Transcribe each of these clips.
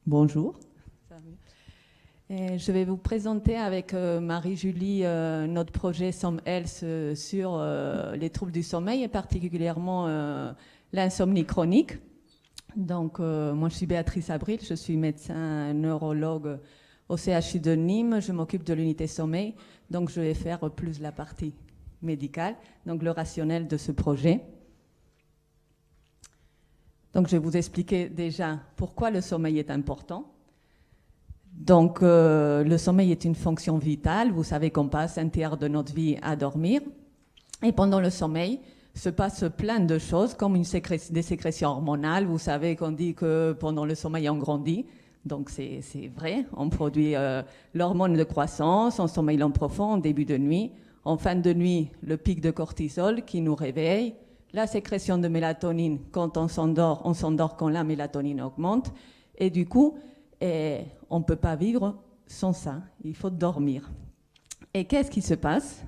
Bonjour. Je vais vous présenter avec Marie-Julie notre projet SomHealth sur les troubles du sommeil et particulièrement l'insomnie chronique. Donc, moi, je suis Béatrice Abril, je suis médecin neurologue au CHU de Nîmes. Je m'occupe de l'unité sommeil, donc je vais faire plus la partie médicale, donc le rationnel de ce projet. Donc, je vais vous expliquer déjà pourquoi le sommeil est important. Donc, le sommeil est une fonction vitale. Vous savez qu'on passe un tiers de notre vie à dormir. Et pendant le sommeil, se passe plein de choses, comme des sécrétions hormonales. Vous savez qu'on dit que pendant le sommeil, on grandit. Donc, c'est vrai. On produit l'hormone de croissance, en sommeil lent profond, en début de nuit. En fin de nuit, le pic de cortisol qui nous réveille. La sécrétion de mélatonine, quand on s'endort quand la mélatonine augmente. Et du coup, on ne peut pas vivre sans ça. Il faut dormir. Et qu'est-ce qui se passe?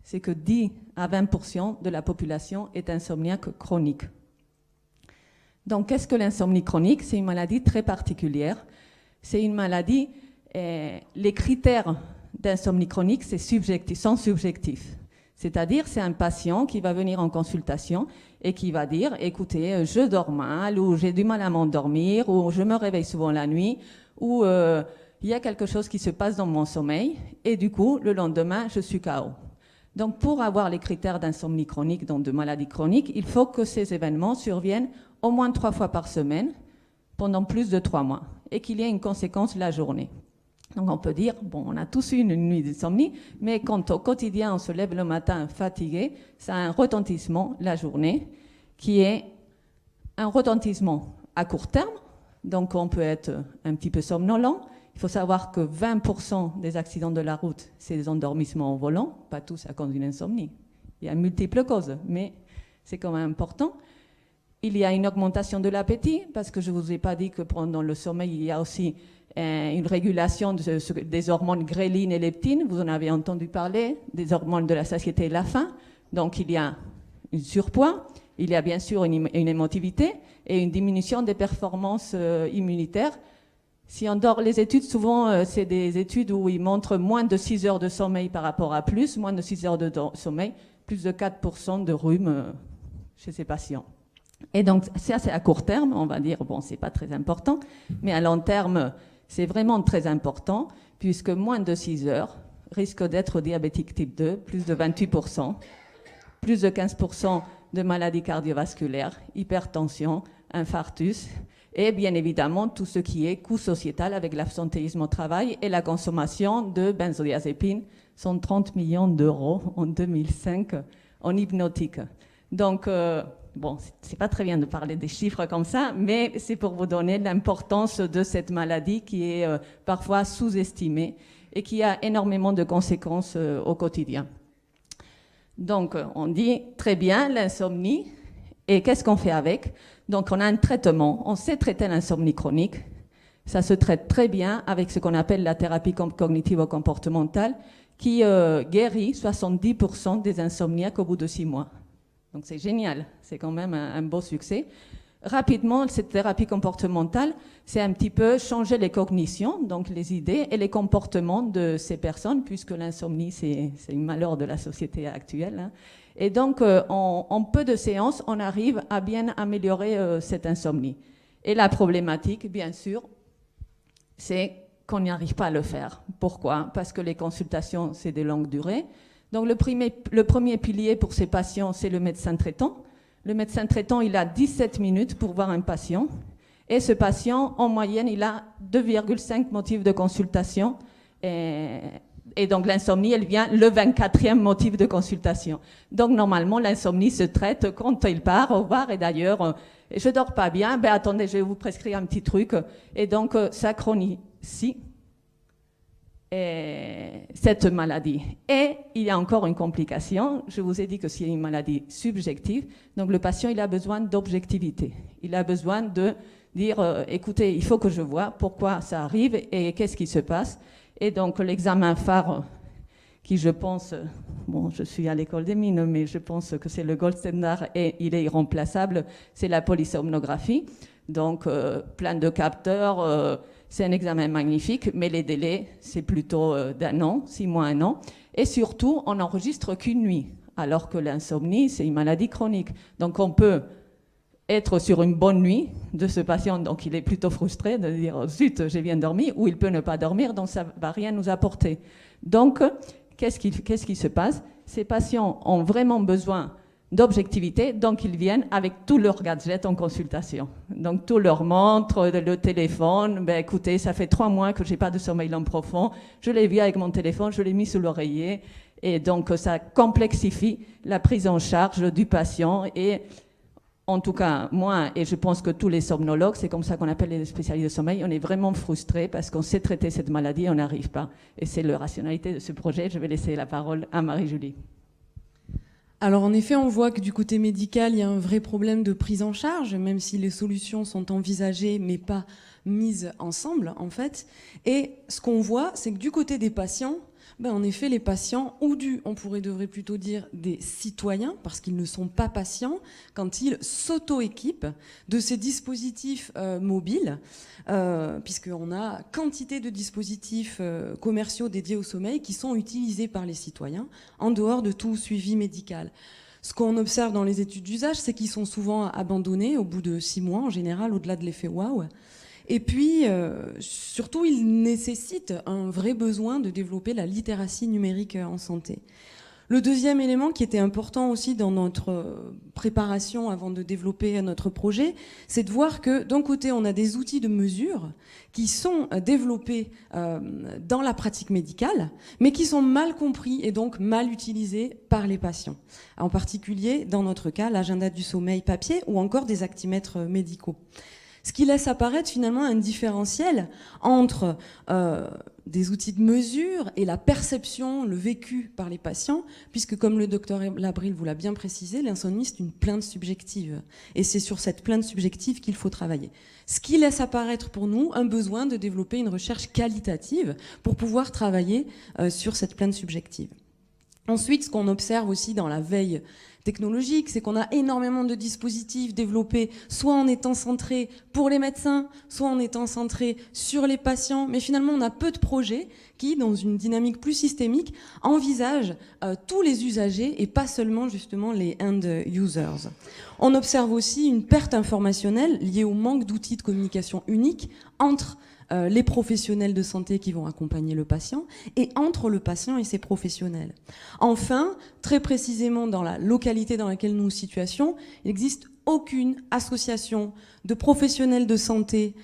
C'est que 10 à 20% de la population est insomniaque chronique. Donc, qu'est-ce que l'insomnie chronique? C'est une maladie très particulière. C'est une maladie, les critères d'insomnie chronique sont subjectifs. C'est-à-dire, c'est un patient qui va venir en consultation et qui va dire, écoutez, je dors mal, ou j'ai du mal à m'endormir, ou je me réveille souvent la nuit, ou il y a quelque chose qui se passe dans mon sommeil, et du coup, le lendemain, je suis KO. Donc, pour avoir les critères d'insomnie chronique, donc de maladie chronique, il faut que ces événements surviennent au moins 3 fois par semaine, pendant plus de 3 mois, et qu'il y ait une conséquence la journée. Donc on peut dire, bon, on a tous eu une nuit d'insomnie, mais quand au quotidien on se lève le matin fatigué, ça a un retentissement la journée, qui est un retentissement à court terme, donc on peut être un petit peu somnolent. Il faut savoir que 20% des accidents de la route, c'est des endormissements au volant, pas tous à cause d'une insomnie. Il y a multiples causes, mais c'est quand même important. Il y a une augmentation de l'appétit, parce que je ne vous ai pas dit que pendant le sommeil, il y a aussi une régulation des hormones ghrelines et leptines. Vous en avez entendu parler, des hormones de la satiété et de la faim. Donc, il y a un surpoids, il y a bien sûr une émotivité et une diminution des performances immunitaires. Si on dort, les études, souvent, c'est des études où ils montrent moins de 6 heures de sommeil par rapport à plus, moins de 6 heures de sommeil, plus de 4% de rhume chez ces patients. Et donc, ça, c'est à court terme, on va dire, bon, c'est pas très important, mais à long terme, c'est vraiment très important, puisque moins de 6 heures risque d'être diabétique type 2, plus de 28%, plus de 15% de maladies cardiovasculaires, hypertension, infarctus, et bien évidemment tout ce qui est coût sociétal avec l'absentéisme au travail et la consommation de benzodiazépines, 130 millions d'euros en 2005 en hypnotique. Donc, bon, c'est pas très bien de parler des chiffres comme ça, mais c'est pour vous donner l'importance de cette maladie qui est parfois sous-estimée et qui a énormément de conséquences au quotidien. Donc, on dit très bien l'insomnie, et qu'est-ce qu'on fait avec? Donc, on a un traitement, on sait traiter l'insomnie chronique, ça se traite très bien avec ce qu'on appelle la thérapie cognitivo-comportementale qui guérit 70% des insomniaques au bout de 6 mois. Donc c'est génial, c'est quand même un beau succès. Rapidement, cette thérapie comportementale, c'est un petit peu changer les cognitions, donc les idées et les comportements de ces personnes, puisque l'insomnie, c'est un malheur de la société actuelle. Hein. Et donc, en peu de séances, on arrive à bien améliorer cette insomnie. Et la problématique, bien sûr, c'est qu'on n'y arrive pas à le faire. Pourquoi? Parce que les consultations, c'est de longue durée. Donc le premier pilier pour ces patients, c'est le médecin traitant. Le médecin traitant, il a 17 minutes pour voir un patient. Et ce patient, en moyenne, il a 2,5 motifs de consultation. Et donc l'insomnie, elle vient le 24e motif de consultation. Donc normalement, l'insomnie se traite quand il part au bar. Et d'ailleurs, je dors pas bien, ben attendez, je vais vous prescrire un petit truc. Et donc ça chronifie cette maladie. Et il y a encore une complication. Je vous ai dit que c'est une maladie subjective. Donc le patient, il a besoin d'objectivité. Il a besoin de dire, écoutez, il faut que je vois pourquoi ça arrive et qu'est-ce qui se passe. Et donc l'examen phare qui, je pense, bon, je suis à l'école des mines, mais je pense que c'est le gold standard et il est irremplaçable, c'est la polysomnographie. Donc, plein de capteurs, c'est un examen magnifique, mais les délais, c'est plutôt d'1 an, 6 mois, 1 an. Et surtout, on n'enregistre qu'une nuit, alors que l'insomnie, c'est une maladie chronique. Donc, on peut être sur une bonne nuit de ce patient, donc il est plutôt frustré de dire « zut, j'ai bien dormi », ou il peut ne pas dormir, donc ça ne va rien nous apporter. Donc, qu'est-ce qui se passe? Ces patients ont vraiment besoin d'objectivité, donc ils viennent avec tous leurs gadgets en consultation. Donc, tous leurs montres, le téléphone, ben, écoutez, ça fait 3 mois que je n'ai pas de sommeil lent profond, je l'ai vu avec mon téléphone, je l'ai mis sous l'oreiller, et donc ça complexifie la prise en charge du patient. Et en tout cas, moi, et je pense que tous les somnologues, c'est comme ça qu'on appelle les spécialistes de sommeil, on est vraiment frustrés parce qu'on sait traiter cette maladie, on n'arrive pas. Et c'est la rationalité de ce projet. Je vais laisser la parole à Marie-Julie. Alors en effet, on voit que du côté médical, il y a un vrai problème de prise en charge, même si les solutions sont envisagées mais pas mises ensemble en fait. Et ce qu'on voit, c'est que du côté des patients, en effet, les patients, on devrait plutôt dire des citoyens, parce qu'ils ne sont pas patients, quand ils s'auto-équipent de ces dispositifs mobiles, puisqu'on a quantité de dispositifs commerciaux dédiés au sommeil qui sont utilisés par les citoyens, en dehors de tout suivi médical. Ce qu'on observe dans les études d'usage, c'est qu'ils sont souvent abandonnés au bout de 6 mois, en général, au-delà de l'effet waouh. Et puis, surtout, il nécessite un vrai besoin de développer la littératie numérique en santé. Le deuxième élément qui était important aussi dans notre préparation avant de développer notre projet, c'est de voir que d'un côté, on a des outils de mesure qui sont développés dans la pratique médicale, mais qui sont mal compris et donc mal utilisés par les patients. En particulier, dans notre cas, l'agenda du sommeil papier ou encore des actimètres médicaux. Ce qui laisse apparaître finalement un différentiel entre des outils de mesure et la perception, le vécu par les patients, puisque comme le docteur Labril vous l'a bien précisé, l'insomnie c'est une plainte subjective. Et c'est sur cette plainte subjective qu'il faut travailler. Ce qui laisse apparaître pour nous un besoin de développer une recherche qualitative pour pouvoir travailler sur cette plainte subjective. Ensuite, ce qu'on observe aussi dans la veille technologique, c'est qu'on a énormément de dispositifs développés, soit en étant centrés pour les médecins, soit en étant centrés sur les patients, mais finalement on a peu de projets qui, dans une dynamique plus systémique, envisagent tous les usagers et pas seulement justement les end users. On observe aussi une perte informationnelle liée au manque d'outils de communication uniques entre les professionnels de santé qui vont accompagner le patient et entre le patient et ses professionnels. Enfin, très précisément dans la localité dans laquelle nous nous situons, il n'existe aucune association de professionnels de santé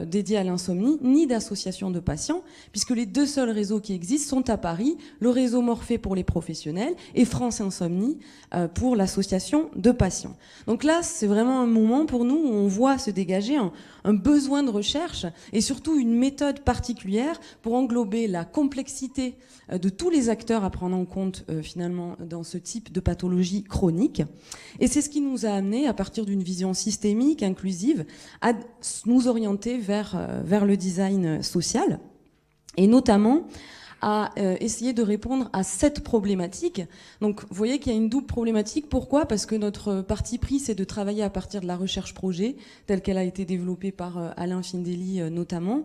dédiés à l'insomnie, ni d'association de patients, puisque les deux seuls réseaux qui existent sont à Paris, le réseau Morphée pour les professionnels et France Insomnie pour l'association de patients. Donc là, c'est vraiment un moment pour nous où on voit se dégager un besoin de recherche et surtout une méthode particulière pour englober la complexité de tous les acteurs à prendre en compte finalement dans ce type de pathologie chronique. Et c'est ce qui nous a amené, à partir d'une vision systémique, inclusive, à nous orienter vers le design social et notamment à essayer de répondre à cette problématique. Donc vous voyez qu'il y a une double problématique. Pourquoi ? Parce que notre parti pris, c'est de travailler à partir de la recherche projet, telle qu'elle a été développée par Alain Findeli notamment.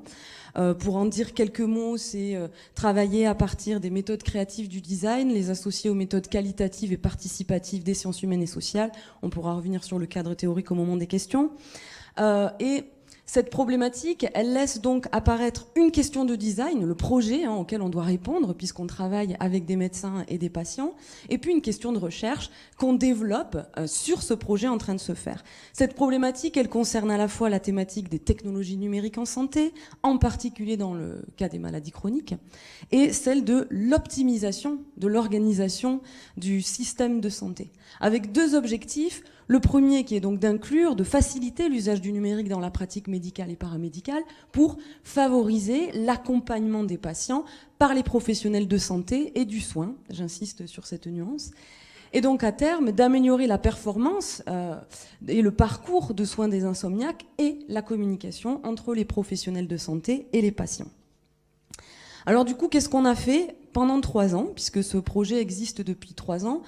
Pour en dire quelques mots, c'est travailler à partir des méthodes créatives du design, les associer aux méthodes qualitatives et participatives des sciences humaines et sociales. On pourra revenir sur le cadre théorique au moment des questions. Et cette problématique, elle laisse donc apparaître une question de design, le projet auquel on doit répondre puisqu'on travaille avec des médecins et des patients, et puis une question de recherche qu'on développe sur ce projet en train de se faire. Cette problématique, elle concerne à la fois la thématique des technologies numériques en santé, en particulier dans le cas des maladies chroniques, et celle de l'optimisation de l'organisation du système de santé, avec deux objectifs. Le premier qui est donc d'inclure, de faciliter l'usage du numérique dans la pratique médicale et paramédicale pour favoriser l'accompagnement des patients par les professionnels de santé et du soin, j'insiste sur cette nuance, et donc à terme d'améliorer la performance et le parcours de soins des insomniaques et la communication entre les professionnels de santé et les patients. Alors du coup, qu'est-ce qu'on a fait pendant 3 ans, puisque ce projet existe depuis 3 ans?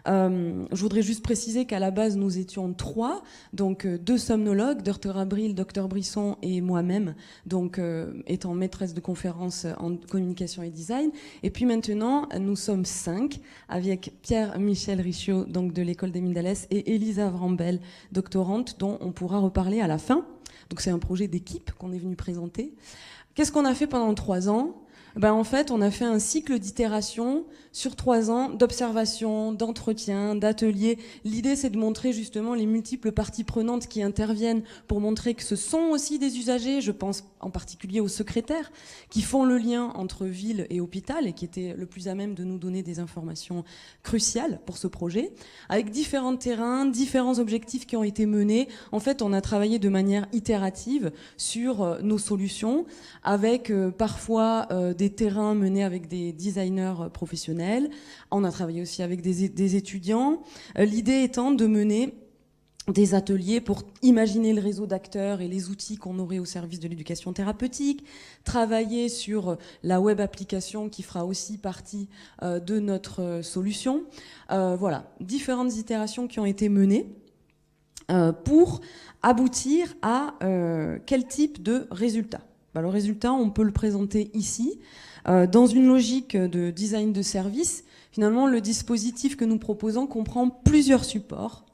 Je voudrais juste préciser qu'à la base, nous étions 3, donc 2 somnologues, Dr Abril, Dr Brisson et moi-même, donc étant maîtresse de conférence en communication et design. Et puis maintenant, nous sommes 5, avec Pierre-Michel Richiot, donc de l'école des Mines d'Alès, et Elisa Vrambel, doctorante, dont on pourra reparler à la fin. Donc c'est un projet d'équipe qu'on est venu présenter. Qu'est-ce qu'on a fait pendant 3 ans ? En fait, on a fait un cycle d'itération sur 3 ans, d'observation, d'entretien, d'ateliers. L'idée, c'est de montrer justement les multiples parties prenantes qui interviennent pour montrer que ce sont aussi des usagers, je pense en particulier aux secrétaires, qui font le lien entre ville et hôpital et qui étaient le plus à même de nous donner des informations cruciales pour ce projet, avec différents terrains, différents objectifs qui ont été menés. En fait, on a travaillé de manière itérative sur nos solutions, avec parfois des terrains menés avec des designers professionnels. On a travaillé aussi avec des étudiants. L'idée étant de mener des ateliers pour imaginer le réseau d'acteurs et les outils qu'on aurait au service de l'éducation thérapeutique, travailler sur la web application qui fera aussi partie de notre solution. Voilà, différentes itérations qui ont été menées pour aboutir à quel type de résultat. Le résultat, on peut le présenter ici. Dans une logique de design de service, finalement, le dispositif que nous proposons comprend plusieurs supports,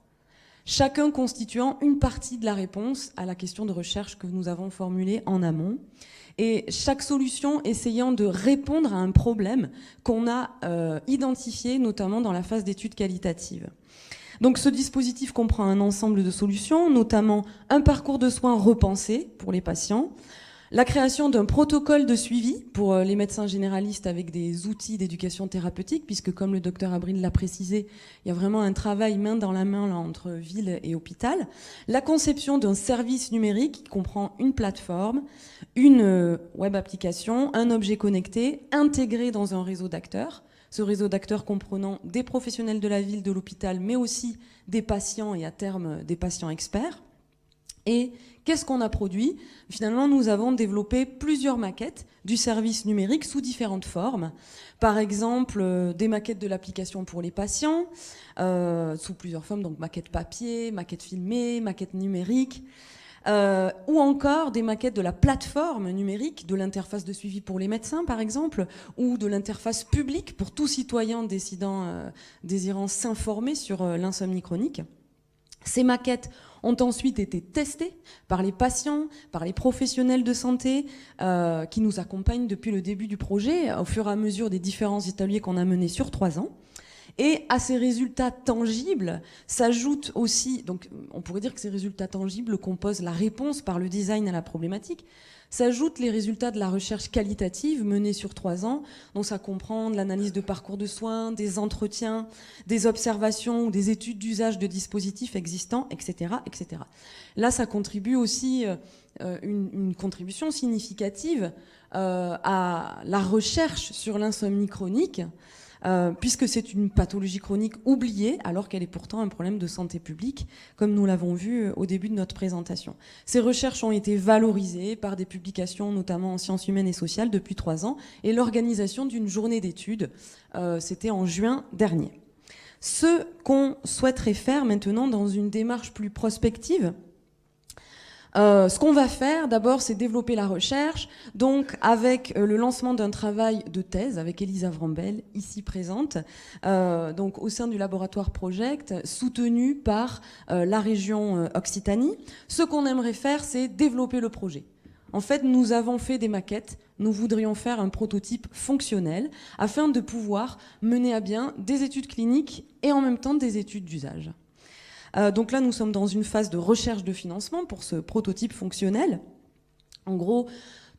chacun constituant une partie de la réponse à la question de recherche que nous avons formulée en amont. Et chaque solution essayant de répondre à un problème qu'on a identifié, notamment dans la phase d'étude qualitative. Donc ce dispositif comprend un ensemble de solutions, notamment un parcours de soins repensé pour les patients, la création d'un protocole de suivi pour les médecins généralistes avec des outils d'éducation thérapeutique, puisque comme le docteur Abril l'a précisé, il y a vraiment un travail main dans la main là, entre ville et hôpital. La conception d'un service numérique qui comprend une plateforme, une web application, un objet connecté intégré dans un réseau d'acteurs. Ce réseau d'acteurs comprenant des professionnels de la ville, de l'hôpital, mais aussi des patients et à terme des patients experts. Et qu'est-ce qu'on a produit ? Finalement, nous avons développé plusieurs maquettes du service numérique sous différentes formes. Par exemple, des maquettes de l'application pour les patients, sous plusieurs formes, donc maquettes papier, maquettes filmées, maquettes numériques, ou encore des maquettes de la plateforme numérique, de l'interface de suivi pour les médecins, par exemple, ou de l'interface publique pour tout citoyen désirant s'informer sur l'insomnie chronique. Ces maquettes ont ensuite été testées par les patients, par les professionnels de santé qui nous accompagnent depuis le début du projet, au fur et à mesure des différents ateliers qu'on a menés sur 3 ans. Et à ces résultats tangibles s'ajoutent aussi, donc on pourrait dire que ces résultats tangibles composent la réponse par le design à la problématique, s'ajoutent les résultats de la recherche qualitative menée sur 3 ans, dont ça comprend de l'analyse de parcours de soins, des entretiens, des observations ou des études d'usage de dispositifs existants, etc., etc. Là, ça contribue aussi, une contribution significative à la recherche sur l'insomnie chronique, puisque c'est une pathologie chronique oubliée alors qu'elle est pourtant un problème de santé publique, comme nous l'avons vu au début de notre présentation. Ces recherches ont été valorisées par des publications, notamment en sciences humaines et sociales, depuis 3 ans, et l'organisation d'une journée d'études, c'était en juin dernier. Ce qu'on souhaiterait faire maintenant dans une démarche plus prospective, ce qu'on va faire d'abord, c'est développer la recherche, donc avec le lancement d'un travail de thèse avec Elisa Vrambel, ici présente, donc au sein du laboratoire Project, soutenu par la région Occitanie. Ce qu'on aimerait faire, c'est développer le projet. En fait, nous avons fait des maquettes, nous voudrions faire un prototype fonctionnel afin de pouvoir mener à bien des études cliniques et en même temps des études d'usage. Donc là, nous sommes dans une phase de recherche de financement pour ce prototype fonctionnel. En gros,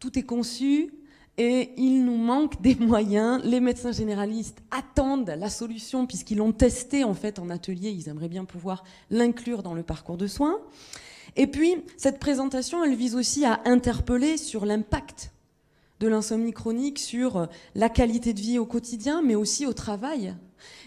tout est conçu et il nous manque des moyens. Les médecins généralistes attendent la solution puisqu'ils l'ont testé en fait en atelier. Ils aimeraient bien pouvoir l'inclure dans le parcours de soins. Et puis, cette présentation, elle vise aussi à interpeller sur l'impact de l'insomnie chronique sur la qualité de vie au quotidien, mais aussi au travail.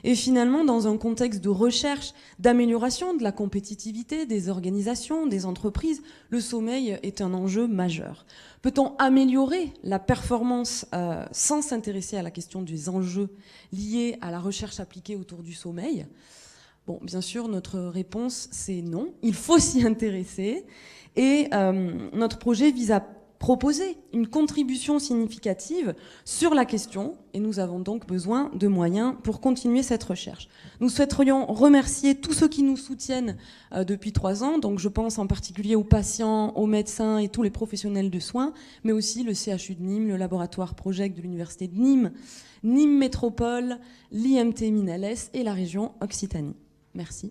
Et finalement, dans un contexte de recherche, d'amélioration de la compétitivité des organisations, des entreprises, le sommeil est un enjeu majeur. Peut-on améliorer la performance sans s'intéresser à la question des enjeux liés à la recherche appliquée autour du sommeil ? Bon, bien sûr, notre réponse, c'est non. Il faut s'y intéresser. Et notre projet vise à proposer une contribution significative sur la question, et nous avons donc besoin de moyens pour continuer cette recherche. Nous souhaiterions remercier tous ceux qui nous soutiennent depuis 3 ans, donc je pense en particulier aux patients, aux médecins et tous les professionnels de soins, mais aussi le CHU de Nîmes, le laboratoire Project de l'Université de Nîmes, Nîmes Métropole, l'IMT Minales et la région Occitanie. Merci.